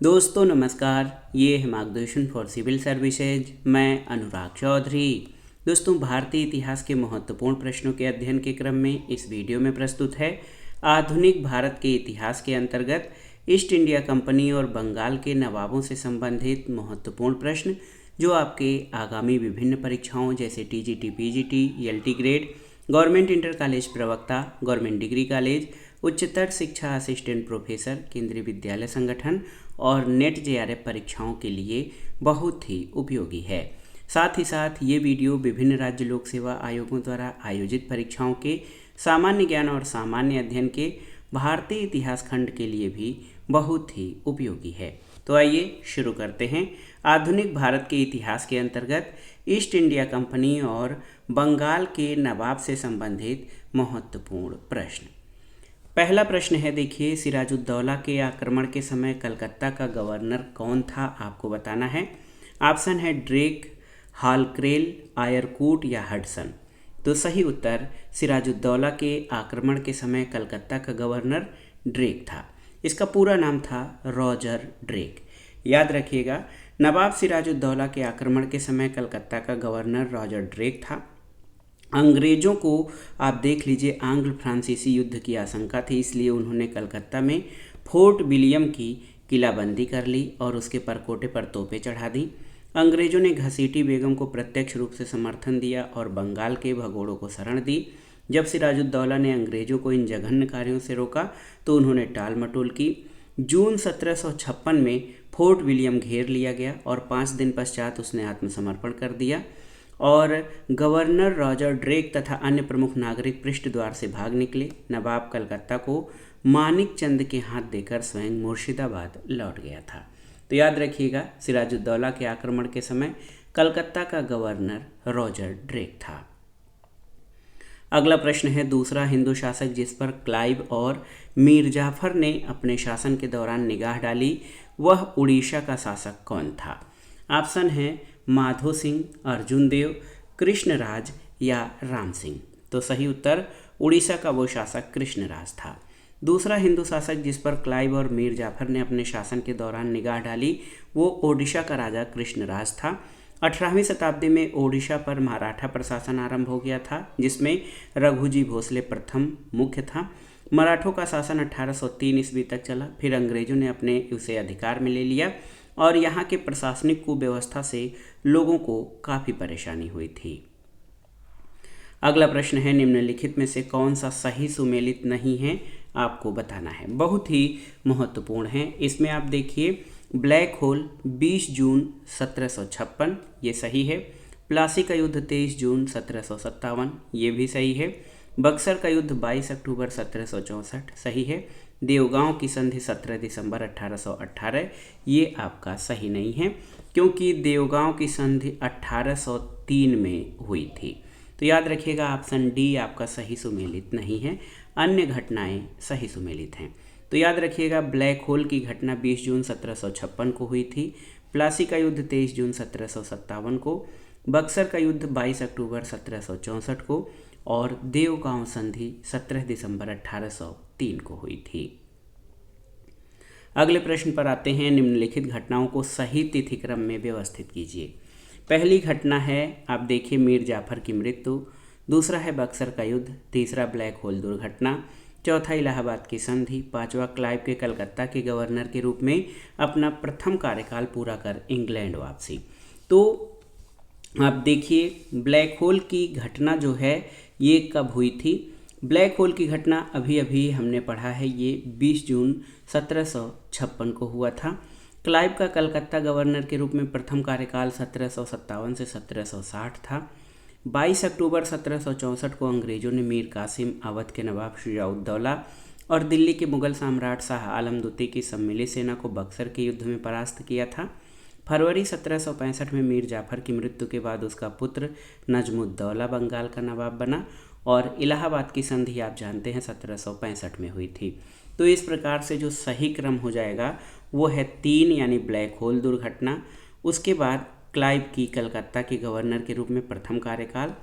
दोस्तों नमस्कार, ये है मार्गदर्शन फॉर सिविल सर्विसेज। मैं अनुराग चौधरी। दोस्तों, भारतीय इतिहास के महत्वपूर्ण प्रश्नों के अध्ययन के क्रम में इस वीडियो में प्रस्तुत है आधुनिक भारत के इतिहास के अंतर्गत ईस्ट इंडिया कंपनी और बंगाल के नवाबों से संबंधित महत्वपूर्ण प्रश्न, जो आपके आगामी विभिन्न परीक्षाओं जैसे TGT, PGT, LT grade, government inter college प्रवक्ता, गवर्नमेंट डिग्री कॉलेज, उच्चतर शिक्षा असिस्टेंट प्रोफेसर, केंद्रीय विद्यालय संगठन और नेट जेआरएफ परीक्षाओं के लिए बहुत ही उपयोगी है। साथ ही साथ ये वीडियो विभिन्न राज्य लोक सेवा आयोगों द्वारा आयोजित परीक्षाओं के सामान्य ज्ञान और सामान्य अध्ययन के भारतीय इतिहास खंड के लिए भी बहुत ही उपयोगी है। तो आइए शुरू करते हैं आधुनिक भारत के इतिहास के अंतर्गत ईस्ट इंडिया कंपनी और बंगाल के नवाब से संबंधित महत्वपूर्ण प्रश्न। पहला प्रश्न है, देखिए, सिराजुद्दौला के आक्रमण के समय कलकत्ता का गवर्नर कौन था, आपको बताना है। ऑप्शन है ड्रेक, हालक्रेल, आयरकूट या हडसन। तो सही उत्तर सिराजुद्दौला के आक्रमण के समय कलकत्ता का गवर्नर ड्रेक था। इसका पूरा नाम था रॉजर ड्रेक। याद रखिएगा, नवाब सिराजुद्दौला के आक्रमण के समय कलकत्ता का गवर्नर रॉजर ड्रेक था। अंग्रेज़ों को आप देख लीजिए, आंग्ल फ्रांसीसी युद्ध की आशंका थी, इसलिए उन्होंने कलकत्ता में फोर्ट विलियम की किलाबंदी कर ली और उसके परकोटे पर तोपें चढ़ा दी। अंग्रेज़ों ने घसीटी बेगम को प्रत्यक्ष रूप से समर्थन दिया और बंगाल के भगोड़ों को शरण दी। जब सिराजुद्दौला ने अंग्रेज़ों को इन जघन्य कार्यों से रोका तो उन्होंने टाल मटोल की। जून 1756 में फोर्ट विलियम घेर लिया गया और 5 दिन पश्चात उसने आत्मसमर्पण कर दिया और गवर्नर रॉजर ड्रेक तथा अन्य प्रमुख नागरिक पृष्ठ द्वार से भाग निकले। नवाब कलकत्ता को मानिक चंद के हाथ देकर स्वयं मुर्शिदाबाद लौट गया था। तो याद रखिएगा, सिराजुद्दौला के आक्रमण के समय कलकत्ता का गवर्नर रॉजर ड्रेक था। अगला प्रश्न है, दूसरा हिंदू शासक जिस पर क्लाइव और मीर जाफर ने अपने शासन के दौरान निगाह डाली, वह उड़ीसा का शासक कौन था। ऑप्शन है माधो सिंह, अर्जुन देव, कृष्णराज या राम सिंह। तो सही उत्तर उड़ीसा का वो शासक कृष्णराज था। दूसरा हिंदू शासक जिस पर क्लाइव और मीर जाफर ने अपने शासन के दौरान निगाह डाली, वो ओडिशा का राजा कृष्णराज था। 18वीं शताब्दी में ओडिशा पर मराठा प्रशासन आरंभ हो गया था, जिसमें रघुजी भोसले प्रथम मुख्य था। मराठों का शासन 1803 ईस्वी तक चला, फिर अंग्रेजों ने अपने उसे अधिकार में ले लिया और यहाँ के प्रशासनिक कुव्यवस्था से लोगों को काफ़ी परेशानी हुई थी। अगला प्रश्न है, निम्नलिखित में से कौन सा सही सुमेलित नहीं है, आपको बताना है। बहुत ही महत्वपूर्ण है। इसमें आप देखिए, ब्लैक होल 20 जून 1756, ये सही है। प्लासी का युद्ध 23 जून 1757, ये भी सही है। बक्सर का युद्ध 22 अक्टूबर 1764, सही है। देवगांव की संधि 17 दिसंबर 1818, ये आपका सही नहीं है, क्योंकि देवगांव की संधि 1803 में हुई थी। तो याद रखिएगा, ऑप्शन डी आपका सही सुमेलित नहीं है, अन्य घटनाएं सही सुमेलित हैं। तो याद रखिएगा, ब्लैक होल की घटना 20 जून 1756 को हुई थी, प्लासी का युद्ध 23 जून 1757 को, बक्सर का युद्ध 22 अक्टूबर 1764 को और देवगांव संधि 17 दिसंबर 1803 को हुई थी। अगले प्रश्न पर आते हैं, निम्नलिखित घटनाओं को सही तिथि क्रम में व्यवस्थित कीजिए। पहली घटना है, आप देखिए, मीर जाफर की मृत्यु। दूसरा है बक्सर का युद्ध। तीसरा ब्लैक होल दुर्घटना। चौथा इलाहाबाद की संधि। पांचवा क्लाइव के कलकत्ता के गवर्नर के रूप में अपना प्रथम कार्यकाल पूरा कर इंग्लैंड वापसी। तो आप देखिए, ब्लैक होल की घटना जो है ये कब हुई थी। ब्लैक होल की घटना अभी अभी हमने पढ़ा है, ये 20 जून 1756 को हुआ था। क्लाइव का कलकत्ता गवर्नर के रूप में प्रथम कार्यकाल 1757 से 1760 था। 22 अक्टूबर 1764 को अंग्रेज़ों ने मीर कासिम, अवध के नवाब शुजाउद्दौला और दिल्ली के मुगल सम्राट शाह आलम द्वितीय की सम्मिलित सेना को बक्सर के युद्ध में परास्त किया था। फरवरी 1765 में मीर जाफर की मृत्यु के बाद उसका पुत्र नजमुद्दौला बंगाल का नवाब बना और इलाहाबाद की संधि आप जानते हैं 1765 में हुई थी। तो इस प्रकार से जो सही क्रम हो जाएगा वो है 3, यानी ब्लैक होल दुर्घटना, उसके बाद क्लाइव की कलकत्ता के गवर्नर के रूप में प्रथम कार्यकाल,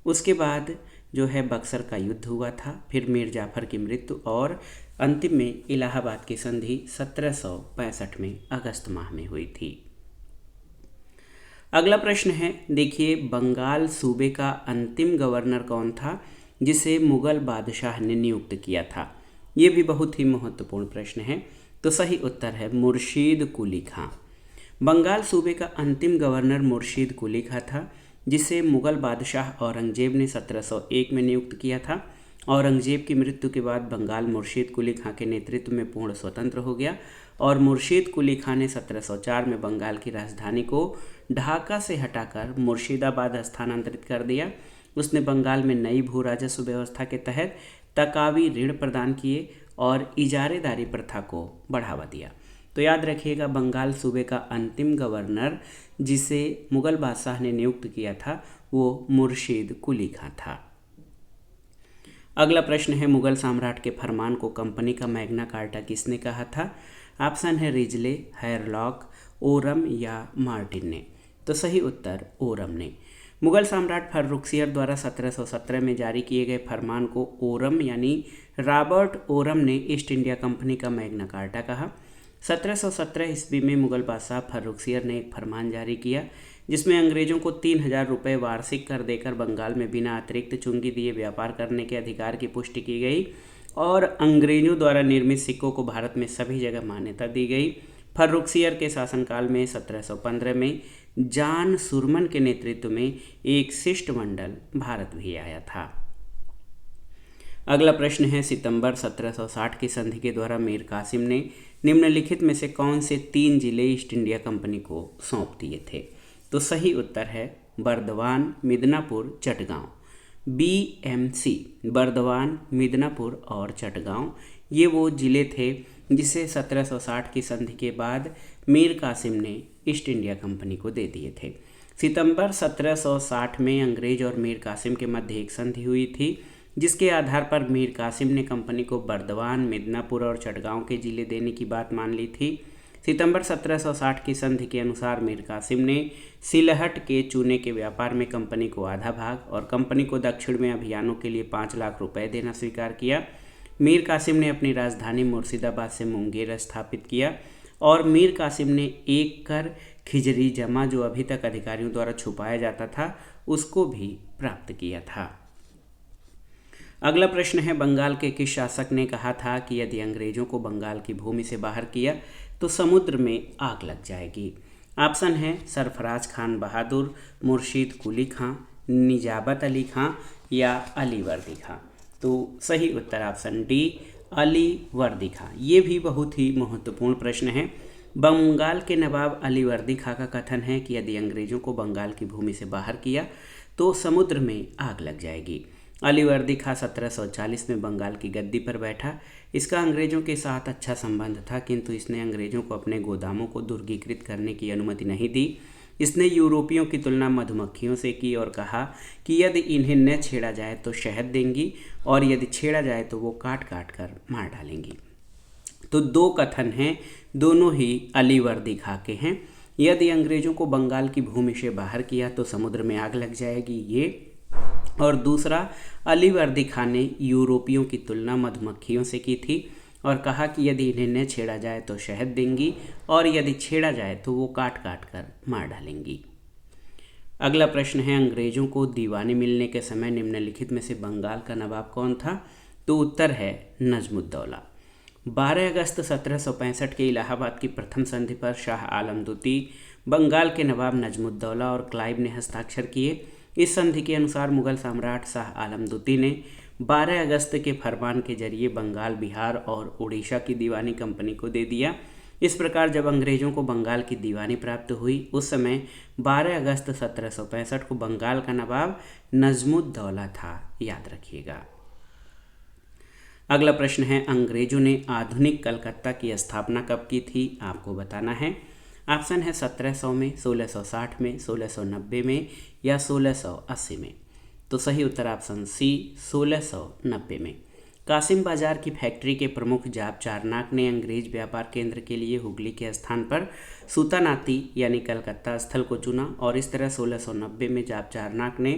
उसके बाद जो है बक्सर का युद्ध हुआ था, फिर मीर जाफर की मृत्यु और अंतिम में इलाहाबाद की संधि 1765 में अगस्त माह में हुई थी। अगला प्रश्न है, देखिए, बंगाल सूबे का अंतिम गवर्नर कौन था जिसे मुगल बादशाह ने नियुक्त किया था? ये भी बहुत ही महत्वपूर्ण प्रश्न है। तो सही उत्तर है मुर्शीद कुली खां। बंगाल सूबे का अंतिम गवर्नर मुर्शीद कुली खां था, जिसे मुगल बादशाह औरंगजेब ने 1701 में नियुक्त किया था। औरंगजेब की मृत्यु के बाद बंगाल मुर्शीद कुली खां के नेतृत्व में पूर्ण स्वतंत्र हो गया और मुर्शीद कुली खां ने 1704 में बंगाल की राजधानी को ढाका से हटाकर मुर्शिदाबाद स्थानांतरित कर दिया। उसने बंगाल में नई भू राजस्व व्यवस्था के तहत तकावी ऋण प्रदान किए और इजारेदारी प्रथा को बढ़ावा दिया। तो याद रखिएगा, बंगाल सूबे का अंतिम गवर्नर जिसे मुगल बादशाह ने नियुक्त किया था वो मुर्शीद कुली खां था। अगला प्रश्न है, मुगल सम्राट के फरमान को कंपनी का मैग्ना कार्टा किसने कहा था? ऑप्शन है रिजले, हैरलॉक, ओरम या मार्टिन ने। तो सही उत्तर ओरम ने। मुगल सम्राट फर्रुखसियर द्वारा 1717 में जारी किए गए फरमान को ओरम यानी रॉबर्ट ओरम ने ईस्ट इंडिया कंपनी का मैग्ना कार्टा कहा। 1717 ईस्वी में मुगल बादशाह फर्रुखसियर ने एक फरमान जारी किया जिसमें अंग्रेजों को 3000 रुपये वार्षिक कर देकर बंगाल में बिना अतिरिक्त चुंगी दिए व्यापार करने के अधिकार की पुष्टि की गई और अंग्रेजों द्वारा निर्मित सिक्कों को भारत में सभी जगह मान्यता दी गई। फर्रुखसियर के शासनकाल में 1715 में जॉन सुरमन के नेतृत्व में एक शिष्टमंडल भारत भी आया था। अगला प्रश्न है, सितंबर 1760 की संधि के द्वारा मीर कासिम ने निम्नलिखित में से कौन से 3 जिले ईस्ट इंडिया कंपनी को सौंप दिए थे? तो सही उत्तर है बर्दवान, मिदनापुर, चटगांव। BMC, बर्दवान, मिदनापुर और चटगांव, ये वो जिले थे जिसे 1760 की संधि के बाद मीर कासिम ने ईस्ट इंडिया कंपनी को दे दिए थे। सितंबर 1760 में अंग्रेज और मीर कासिम के मध्य एक संधि हुई थी जिसके आधार पर मीर कासिम ने कंपनी को बर्दवान, मिदनापुर और चटगांव के जिले देने की बात मान ली थी। सितंबर 1760 की संधि के अनुसार मीर कासिम ने सिलहट के चूने के व्यापार में कंपनी को आधा भाग और कंपनी को दक्षिण में अभियानों के लिए 5 लाख रुपए देना स्वीकार किया। मीर कासिम ने अपनी राजधानी मुर्शिदाबाद से मुंगेर स्थापित किया और मीर कासिम ने एक कर खिजरी जमा जो अभी तक अधिकारियों द्वारा छुपाया जाता था उसको भी प्राप्त किया था। अगला प्रश्न है, बंगाल के किस शासक ने कहा था कि यदि अंग्रेजों को बंगाल की भूमि से बाहर किया तो समुद्र में आग लग जाएगी? ऑप्शन है सरफराज खान बहादुर, मुर्शीद कुली खां, निजाबत अली खां या अली वर्दी खां। तो सही उत्तर ऑप्शन डी, अली वर्दी खां। ये भी बहुत ही महत्वपूर्ण प्रश्न है। बंगाल के नवाब अली वर्दी खां का कथन है कि यदि अंग्रेजों को बंगाल की भूमि से बाहर किया तो समुद्र में आग लग जाएगी। अली वर्दी खां 1740 में बंगाल की गद्दी पर बैठा। इसका अंग्रेजों के साथ अच्छा संबंध था, किंतु इसने अंग्रेजों को अपने गोदामों को दुर्गीकृत करने की अनुमति नहीं दी। इसने यूरोपियों की तुलना मधुमक्खियों से की और कहा कि यदि इन्हें न छेड़ा जाए तो शहद देंगी और यदि छेड़ा जाए तो वो काट काट कर मार डालेंगी। तो 2 कथन हैं, दोनों ही अली वर्दी खां के हैं। यदि अंग्रेजों को बंगाल की भूमि से बाहर किया तो समुद्र में आग लग जाएगी, ये। और दूसरा, अली वर्दी खां ने यूरोपियों की तुलना मधुमक्खियों से की थी और कहा कि यदि इन्हें न छेड़ा जाए तो शहद देंगी और यदि छेड़ा जाए तो वो काट काट कर मार डालेंगी। अगला प्रश्न है, अंग्रेजों को दीवानी मिलने के समय निम्नलिखित में से बंगाल का नवाब कौन था? तो उत्तर है नजमुद्दौला। 12 अगस्त 1765 के इलाहाबाद की प्रथम संधि पर शाह आलम द्वितीय, बंगाल के नवाब नजमुद्दौला और क्लाइव ने हस्ताक्षर किए। इस संधि के अनुसार मुगल सम्राट शाह आलम द्वितीय ने 12 अगस्त के फरमान के जरिए बंगाल, बिहार और उड़ीसा की दीवानी कंपनी को दे दिया। इस प्रकार जब अंग्रेजों को बंगाल की दीवानी प्राप्त हुई उस समय 12 अगस्त 1765 को बंगाल का नवाब नजमुद्दौला था, याद रखिएगा। अगला प्रश्न है, अंग्रेजों ने आधुनिक कलकत्ता की स्थापना कब की थी? आपको बताना है। ऑप्शन है 1700 में, 1660 में, 1690 में या 1680 में। तो सही उत्तर ऑप्शन सी, 1690 में। कासिम बाजार की फैक्ट्री के प्रमुख जाप चारनाक ने अंग्रेज व्यापार केंद्र के लिए हुगली के स्थान पर सूतानाती यानी कलकत्ता स्थल को चुना और इस तरह 1690 में जाप चारनाक ने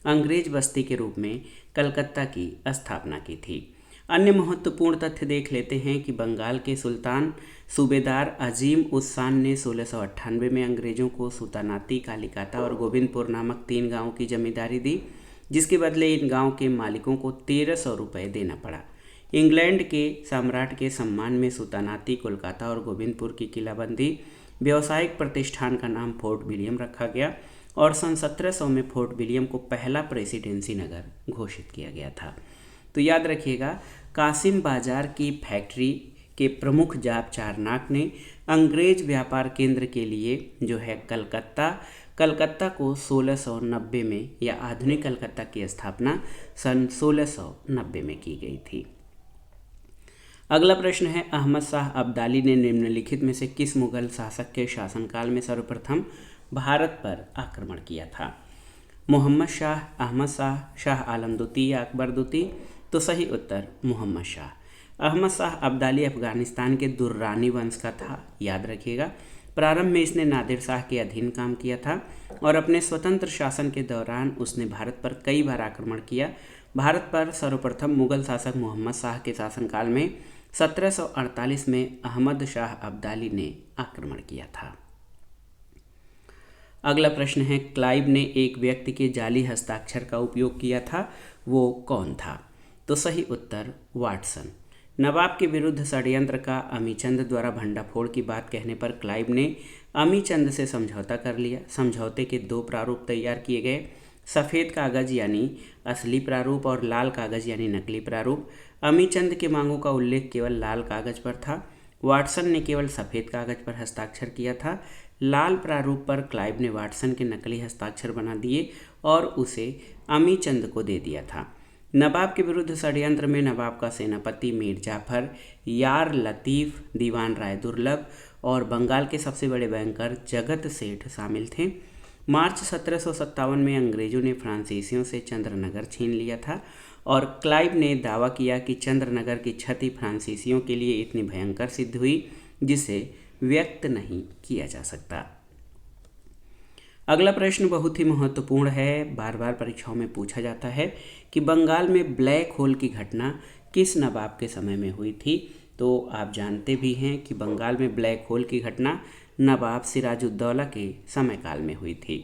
अंग्रेज बस्ती के रूप में कलकत्ता की स्थापना की थी। अन्य महत्वपूर्ण तथ्य देख लेते हैं कि बंगाल के सुल्तान सूबेदार अजीम उस शान ने 1698 में अंग्रेजों को सुल्तानाती, कालिकाता और गोविंदपुर नामक 3 गांवों की जमींदारी दी, जिसके बदले इन गांवों के मालिकों को 1300 रुपये देना पड़ा। इंग्लैंड के सम्राट के सम्मान में सुल्तानाती, कोलकाता और गोविंदपुर की किलाबंदी व्यावसायिक प्रतिष्ठान का नाम फोर्ट विलियम रखा गया और सन 1700 में फोर्ट विलियम को पहला प्रेसिडेंसी नगर घोषित किया गया था। तो याद रखिएगा, कासिम बाजार की फैक्ट्री के प्रमुख जाप चारनाक ने अंग्रेज व्यापार केंद्र के लिए जो है कलकत्ता को 1690 में या आधुनिक कलकत्ता की स्थापना सन 1690 में की गई थी। अगला प्रश्न है, अहमद शाह अब्दाली ने निम्नलिखित में से किस मुगल शासक के शासनकाल में सर्वप्रथम भारत पर आक्रमण किया था? मोहम्मद शाह, अहमद शाह, शाह आलम द्वितीय या अकबर द्वितीय? तो सही उत्तर मोहम्मद शाह। अहमद शाह अब्दाली अफगानिस्तान के दुर्रानी वंश का था, याद रखिएगा। प्रारंभ में इसने नादिर शाह के अधीन काम किया था और अपने स्वतंत्र शासन के दौरान उसने भारत पर कई बार आक्रमण किया। भारत पर सर्वप्रथम मुगल शासक मोहम्मद शाह के शासनकाल में 1748 में अहमद शाह अब्दाली ने आक्रमण किया था। अगला प्रश्न है, क्लाइव ने एक व्यक्ति के जाली हस्ताक्षर का उपयोग किया था, वो कौन था? तो सही उत्तर वाटसन। नवाब के विरुद्ध षड्यंत्र का अमीचंद द्वारा भंडाफोड़ की बात कहने पर क्लाइव ने अमीचंद से समझौता कर लिया। समझौते के 2 प्रारूप तैयार किए गए, सफ़ेद कागज़ यानी असली प्रारूप और लाल कागज़ यानी नकली प्रारूप। अमीचंद के मांगों का उल्लेख केवल लाल कागज़ पर था, वाटसन ने केवल सफ़ेद कागज़ पर हस्ताक्षर किया था। लाल प्रारूप पर क्लाइव ने वाटसन के नकली हस्ताक्षर बना दिए और उसे अमीचंद को दे दिया था। नवाब के विरुद्ध षड्यंत्र में नवाब का सेनापति मीर जाफर, यार लतीफ़, दीवान राय दुर्लभ और बंगाल के सबसे बड़े बैंकर जगत सेठ शामिल थे। मार्च 1757 में अंग्रेजों ने फ्रांसीसियों से चंद्रनगर छीन लिया था और क्लाइव ने दावा किया कि चंद्रनगर की क्षति फ्रांसीसियों के लिए इतनी भयंकर सिद्ध हुई जिसे व्यक्त नहीं किया जा सकता। अगला प्रश्न बहुत ही महत्वपूर्ण है, बार बार परीक्षाओं में पूछा जाता है कि बंगाल में ब्लैक होल की घटना किस नवाब के समय में हुई थी? तो आप जानते भी हैं कि बंगाल में ब्लैक होल की घटना नवाब सिराजुद्दौला के समय काल में हुई थी।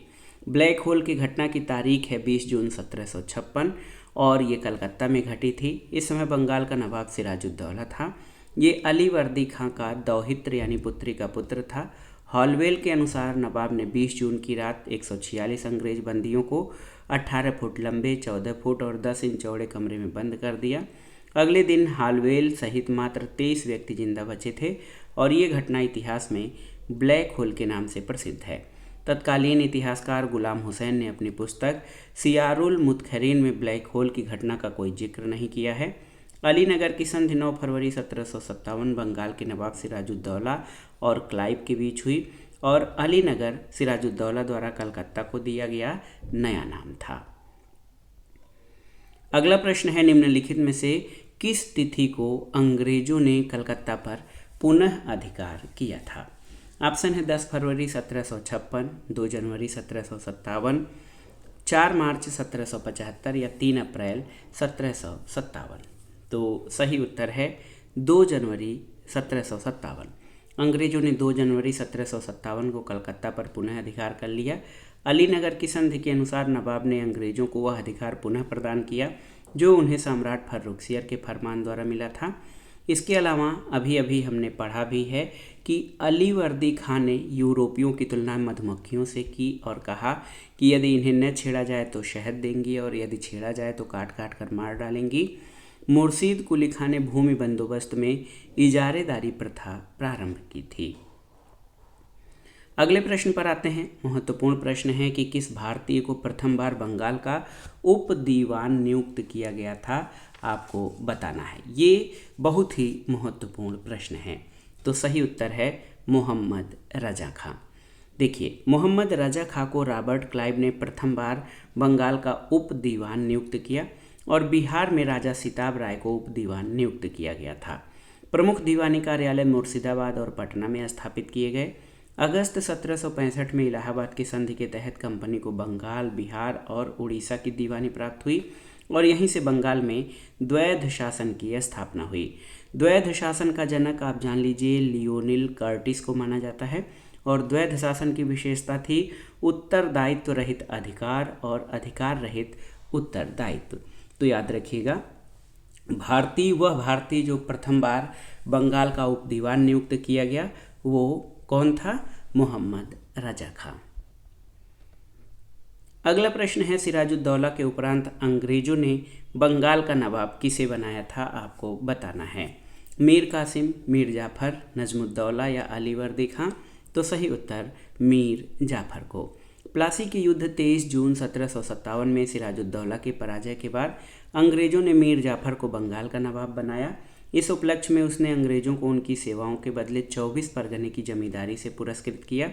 ब्लैक होल की घटना की तारीख है 20 जून 1756 और ये कलकत्ता में घटी थी। इस समय बंगाल का नवाब सिराजुद्दौला था। ये अली वर्दी खां का दौहित्र यानी पुत्री का पुत्र था। हॉलवेल के अनुसार नवाब ने 20 जून की रात 146 अंग्रेज बंदियों को 18 फुट लंबे, 14 फुट और 10 इंच चौड़े कमरे में बंद कर दिया। अगले दिन हॉलवेल सहित मात्र 23 व्यक्ति जिंदा बचे थे और ये घटना इतिहास में ब्लैक होल के नाम से प्रसिद्ध है। तत्कालीन इतिहासकार गुलाम हुसैन ने अपनी पुस्तक सियारुल मुतखरीन में ब्लैक होल की घटना का कोई जिक्र नहीं किया है। अलीनगर की संधि 9 फरवरी 1757 बंगाल के नवाब सिराजुद्दौला और क्लाइव के बीच हुई और अलीनगर सिराजुद्दौला द्वारा कलकत्ता को दिया गया नया नाम था। अगला प्रश्न है, निम्नलिखित में से किस तिथि को अंग्रेजों ने कलकत्ता पर पुनः अधिकार किया था? ऑप्शन है 10 फरवरी 1756, 2 जनवरी 1757, 4 मार्च 1775 या 3 अप्रैल 1757। तो सही उत्तर है 2 जनवरी 1757। अंग्रेजों ने 2 जनवरी 1757 को कलकत्ता पर पुनः अधिकार कर लिया। अलीनगर की संधि के अनुसार नवाब ने अंग्रेजों को वह अधिकार पुनः प्रदान किया जो उन्हें सम्राट फर्रुखसियर के फरमान द्वारा मिला था। इसके अलावा अभी अभी हमने पढ़ा भी है कि अली वर्दी खां ने यूरोपियों की तुलना मधुमक्खियों से की और कहा कि यदि इन्हें न छेड़ा जाए तो शहद देंगी और यदि छेड़ा जाए तो काट काट कर मार डालेंगी। मुर्शीद कुली खां ने भूमि बंदोबस्त में इजारेदारी प्रथा प्रारंभ की थी। अगले प्रश्न पर आते हैं। महत्वपूर्ण प्रश्न है कि किस भारतीय को प्रथम बार बंगाल का उप दीवान नियुक्त किया गया था, आपको बताना है। ये बहुत ही महत्वपूर्ण प्रश्न है। तो सही उत्तर है मोहम्मद रजा खां। देखिए, मोहम्मद रजा खां को रॉबर्ट क्लाइव ने प्रथम बार बंगाल का उप दीवान नियुक्त किया और बिहार में राजा सिताब राय को उप दीवान नियुक्त किया गया था। प्रमुख दीवानी कार्यालय मुर्शिदाबाद और पटना में स्थापित किए गए। अगस्त 1765 में इलाहाबाद की संधि के तहत कंपनी को बंगाल, बिहार और उड़ीसा की दीवानी प्राप्त हुई। और यहीं से बंगाल में द्वैध शासन की स्थापना हुई। द्वैध शासन का जनक आप जान लीजिए लियोनिल कर्टिस को माना जाता है। और द्वैध शासन की विशेषता थी उत्तरदायित्व रहित अधिकार और अधिकार रहित उत्तरदायित्व। तो याद रखिएगा, भारतीय जो प्रथम बार बंगाल का उप दीवान नियुक्त किया गया वो कौन था? मोहम्मद रजा खां। अगला प्रश्न है, सिराजुद्दौला के उपरांत अंग्रेजों ने बंगाल का नवाब किसे बनाया था? आपको बताना है। मीर कासिम, मीर जाफर, नजमुद्दौला या अलीवर्दी खां? तो सही उत्तर मीर जाफर को। प्लासी के युद्ध 23 जून 1757 में सिराजुद्दौला की पराजय के बाद अंग्रेजों ने मीर जाफर को बंगाल का नवाब बनाया। इस उपलक्ष्य में उसने अंग्रेजों को उनकी सेवाओं के बदले 24 परगने की जमींदारी से पुरस्कृत किया।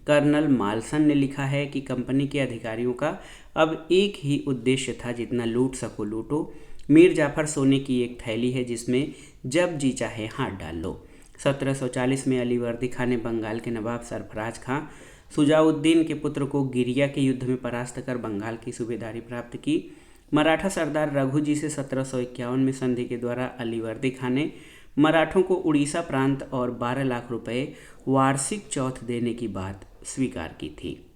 कर्नल माल्सन ने लिखा है कि कंपनी के अधिकारियों का अब एक ही उद्देश्य था, जितना लूट सको लूटो। मीर जाफर सोने की एक थैली है जिसमें जब जी चाहे हाथ डाल लो। 1740 में अलीवर्दी खां ने बंगाल के नवाब सरफराज खां शुजाउद्दीन के पुत्र को गिरिया के युद्ध में परास्त कर बंगाल की सूबेदारी प्राप्त की। मराठा सरदार रघुजी से 1751 में संधि के द्वारा अलीवर्दी खां ने मराठों को उड़ीसा प्रांत और 12 लाख रुपए वार्षिक चौथ देने की बात स्वीकार की थी।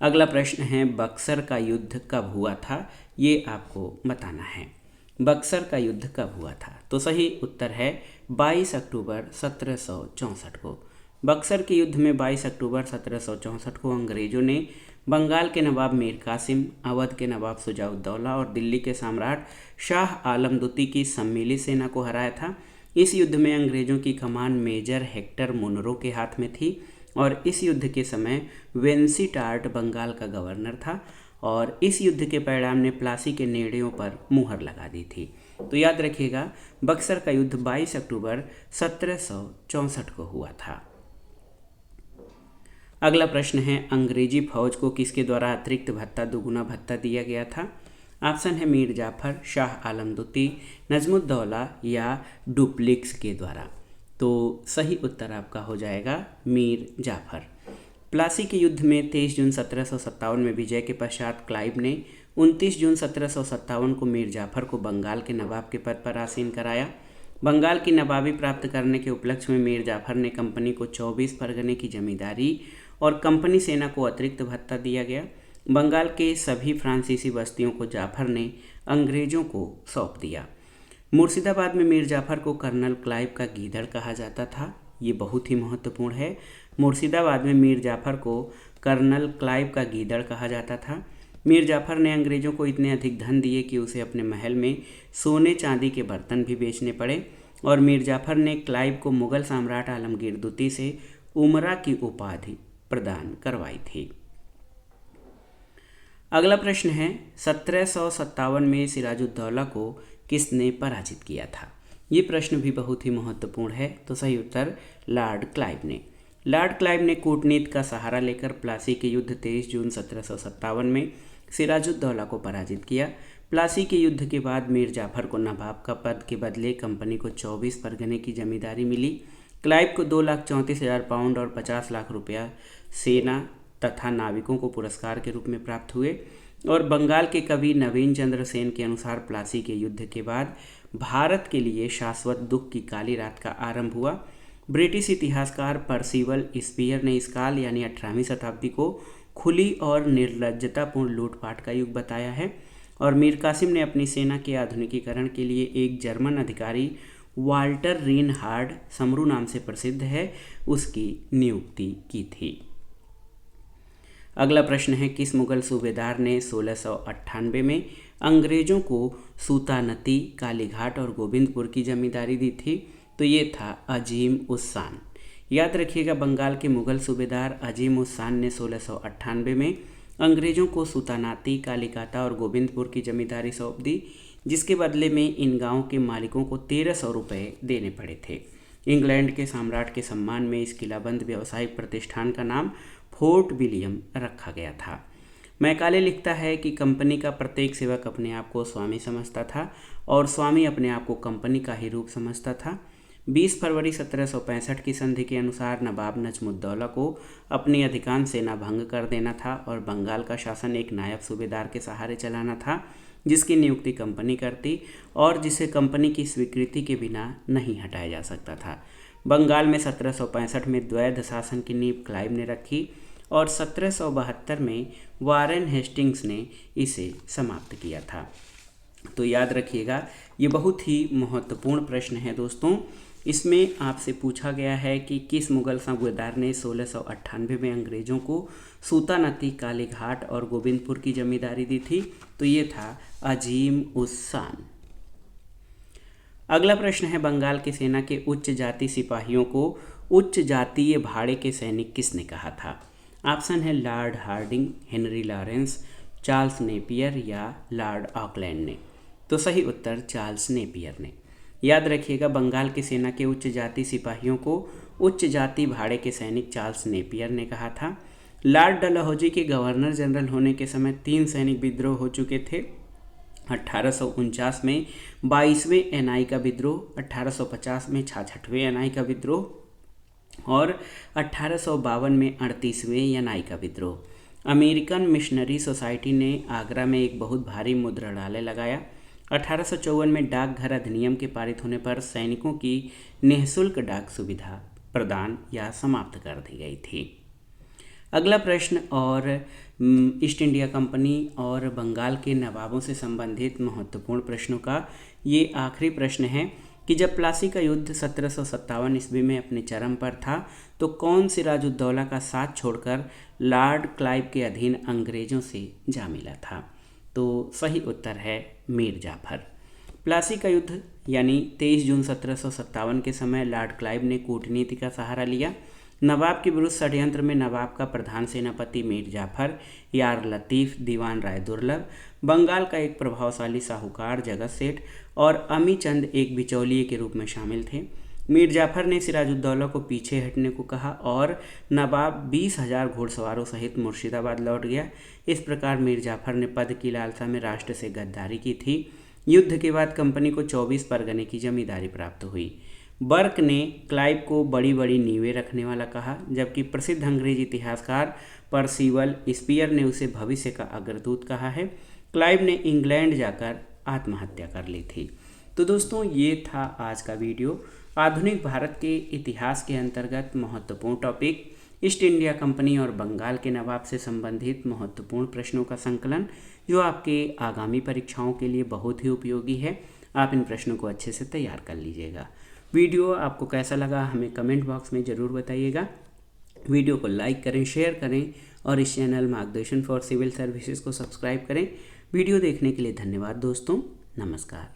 अगला प्रश्न है, बक्सर का युद्ध कब हुआ था? ये आपको बताना है। बक्सर का युद्ध कब हुआ था? तो सही उत्तर है 22 अक्टूबर 1764 को। बक्सर के युद्ध में 22 अक्टूबर 1764 को अंग्रेजों ने बंगाल के नवाब मीर कासिम, अवध के नवाब शुजाउद्दौला और दिल्ली के सम्राट शाह आलम द्वितीय की सम्मिलित सेना को हराया था। इस युद्ध में अंग्रेजों की कमान मेजर हेक्टर मुनरो के हाथ में थी और इस युद्ध के समय वेंसीटार्ट बंगाल का गवर्नर था और इस युद्ध के परिणाम ने प्लासी के नेड़ियों पर मुहर लगा दी थी। तो याद रखिएगा, बक्सर का युद्ध 22 अक्टूबर 1764 को हुआ था। अगला प्रश्न है, अंग्रेजी फौज को किसके द्वारा अतिरिक्त भत्ता, दुगुना भत्ता दिया गया था? ऑप्शन है मीर जाफर, शाह आलम द्वितीय, नजमुद्दौला या डुप्लिक्स के द्वारा। तो सही उत्तर आपका हो जाएगा मीर जाफर। प्लासी के युद्ध में 23 जून 1757 में विजय के पश्चात क्लाइव ने 29 जून 1757 को मीर जाफर को बंगाल के नवाब के पद पर आसीन कराया। बंगाल की नवाबी प्राप्त करने के उपलक्ष्य में मीर जाफर ने कंपनी को 24 परगने की जमींदारी और कंपनी सेना को अतिरिक्त भत्ता दिया गया। बंगाल के सभी फ्रांसीसी बस्तियों को जाफर ने अंग्रेजों को सौंप दिया। मुर्शिदाबाद में मीर जाफर को कर्नल क्लाइव का गीदड़ कहा जाता था। ये बहुत ही महत्वपूर्ण है। मुर्शिदाबाद में मीर जाफर को कर्नल क्लाइव का गीदड़ कहा जाता था। मीर जाफर ने अंग्रेजों को इतने अधिक धन दिए कि उसे अपने महल में सोने चांदी के बर्तन भी बेचने पड़े और मीर जाफर ने क्लाइव को मुगल सम्राट आलमगीर द्वितीय से उमरा की उपाधि प्रदान करवाई थी। अगला प्रश्न है, 1757 में सिराजुद्दौला को किसने पराजित किया था? ये प्रश्न भी बहुत ही महत्वपूर्ण है। तो सही उत्तर लॉर्ड क्लाइव ने। लॉर्ड क्लाइव ने कूटनीति का सहारा लेकर प्लासी के युद्ध 23 जून 1757 में सिराजुद्दौला को पराजित किया। प्लासी के युद्ध के बाद मीर जाफर को नवाब का पद के बदले कंपनी को 24 परगने की जमींदारी मिली। क्लाइव को 2,34,000 पाउंड और 50 लाख रुपया सेना तथा नाविकों को पुरस्कार के रूप में प्राप्त हुए। और बंगाल के कवि नवीन चंद्र सेन के अनुसार प्लासी के युद्ध के बाद भारत के लिए शाश्वत दुख की काली रात का आरंभ हुआ। ब्रिटिश इतिहासकार पर्सिवल स्पीयर ने इस काल यानी 18वीं शताब्दी को खुली और निर्लज्जतापूर्ण लूटपाट का युग बताया है। और मीर कासिम ने अपनी सेना के आधुनिकीकरण के लिए एक जर्मन अधिकारी वाल्टर रीनहार्ड, समरू नाम से प्रसिद्ध है, उसकी नियुक्ति की थी। अगला प्रश्न है, किस मुगल सूबेदार ने 1698 में अंग्रेजों को सूतानती, कालीघाट और गोविंदपुर की जमींदारी दी थी? तो ये था अजीम उस शान। याद रखिएगा, बंगाल के मुगल सूबेदार अजीम उस शान ने 1698 में अंग्रेजों को सूतानाती, कालीकाता और गोविंदपुर की जमींदारी सौंप दी, जिसके बदले में इन गांवों के मालिकों को 1300 रुपये देने पड़े थे। इंग्लैंड के सम्राट के सम्मान में इस किलाबंद व्यावसायिक प्रतिष्ठान का नाम फोर्ट विलियम रखा गया था। मैकाले लिखता है कि कंपनी का प्रत्येक सेवक अपने आप को स्वामी समझता था और स्वामी अपने आप को कंपनी का ही रूप समझता था। 20 फरवरी 1765 की संधि के अनुसार नवाब नजमुद्दौला को अपनी अधिकांश सेना भंग कर देना था और बंगाल का शासन एक नायब सूबेदार के सहारे चलाना था। जिसकी नियुक्ति कंपनी करती और जिसे कंपनी की स्वीकृति के बिना नहीं हटाया जा सकता था। बंगाल में 1765 में द्वैध शासन की नींव क्लाइव ने रखी और 1772 में वारेन हेस्टिंग्स ने इसे समाप्त किया था। तो याद रखिएगा, ये बहुत ही महत्वपूर्ण प्रश्न है दोस्तों। इसमें आपसे पूछा गया है कि किस मुगल सूबेदार ने 1698 में अंग्रेजों को सूता नदी, कालीघाट और गोविंदपुर की जमींदारी दी थी। तो ये था अजीम उस शान। अगला प्रश्न है, बंगाल की सेना के उच्च जाति सिपाहियों को उच्च जातीय भाड़े के सैनिक किसने कहा था? ऑप्शन है Lord Hardinge, Henry Lawrence, Charles Napier या लॉर्ड ऑकलैंड ने। तो सही उत्तर चार्ल्स नेपियर ने। याद रखिएगा, बंगाल की सेना के उच्च जाति सिपाहियों को उच्च जाति भाड़े के सैनिक चार्ल्स नेपियर ने कहा था। लॉर्ड डलहौजी के गवर्नर जनरल होने के समय 3 सैनिक विद्रोह हो चुके थे। 1849 में 22वें एनआई का विद्रोह, 1850 में 66वें एनआई का विद्रोह और 1852 में 38वें एनआई का विद्रोह। अमेरिकन मिशनरी सोसाइटी ने आगरा में एक बहुत भारी मुद्रणालय लगाया। 1854 में डाकघर अधिनियम के पारित होने पर सैनिकों की निःशुल्क डाक सुविधा प्रदान या समाप्त कर दी गई थी। अगला प्रश्न और ईस्ट इंडिया कंपनी और बंगाल के नवाबों से संबंधित महत्वपूर्ण प्रश्नों का ये आखिरी प्रश्न है कि जब प्लासी का युद्ध 1757 ईस्वी में अपने चरम पर था तो कौन सिराजुद्दौला का साथ छोड़कर लॉर्ड क्लाइव के अधीन अंग्रेजों से जा मिला था? तो सही उत्तर है मीर जाफर। प्लासी का युद्ध यानी 23 जून 1757 के समय लॉर्ड क्लाइव ने कूटनीति का सहारा लिया। नवाब के विरुद्ध षड्यंत्र में नवाब का प्रधान सेनापति मीर जाफर, यार लतीफ़, दीवान राय दुर्लभ, बंगाल का एक प्रभावशाली साहूकार जगत सेठ और अमी चंद एक बिचौलिए के रूप में शामिल थे। मीर जाफर ने सिराजुद्दौला को पीछे हटने को कहा और नवाब 20,000 घुड़सवारों सहित मुर्शिदाबाद लौट गया। इस प्रकार मीर जाफर ने पद की लालसा में राष्ट्र से गद्दारी की थी। युद्ध के बाद कंपनी को 24 परगने की जमींदारी प्राप्त हुई। बर्क ने क्लाइव को बड़ी बड़ी नींवें रखने वाला कहा, जबकि प्रसिद्ध अंग्रेजी इतिहासकार परसिवल स्पीयर ने उसे भविष्य का अग्रदूत कहा है। क्लाइव ने इंग्लैंड जाकर आत्महत्या कर ली थी। तो दोस्तों, ये था आज का वीडियो। आधुनिक भारत के इतिहास के अंतर्गत महत्वपूर्ण टॉपिक, ईस्ट इंडिया कंपनी और बंगाल के नवाब से संबंधित महत्वपूर्ण प्रश्नों का संकलन, जो आपके आगामी परीक्षाओं के लिए बहुत ही उपयोगी है। आप इन प्रश्नों को अच्छे से तैयार कर लीजिएगा। वीडियो आपको कैसा लगा हमें कमेंट बॉक्स में ज़रूर बताइएगा। वीडियो को लाइक करें, शेयर करें और इस चैनल मार्गदर्शन फॉर सिविल सर्विसेज को सब्सक्राइब करें। वीडियो देखने के लिए धन्यवाद दोस्तों। नमस्कार।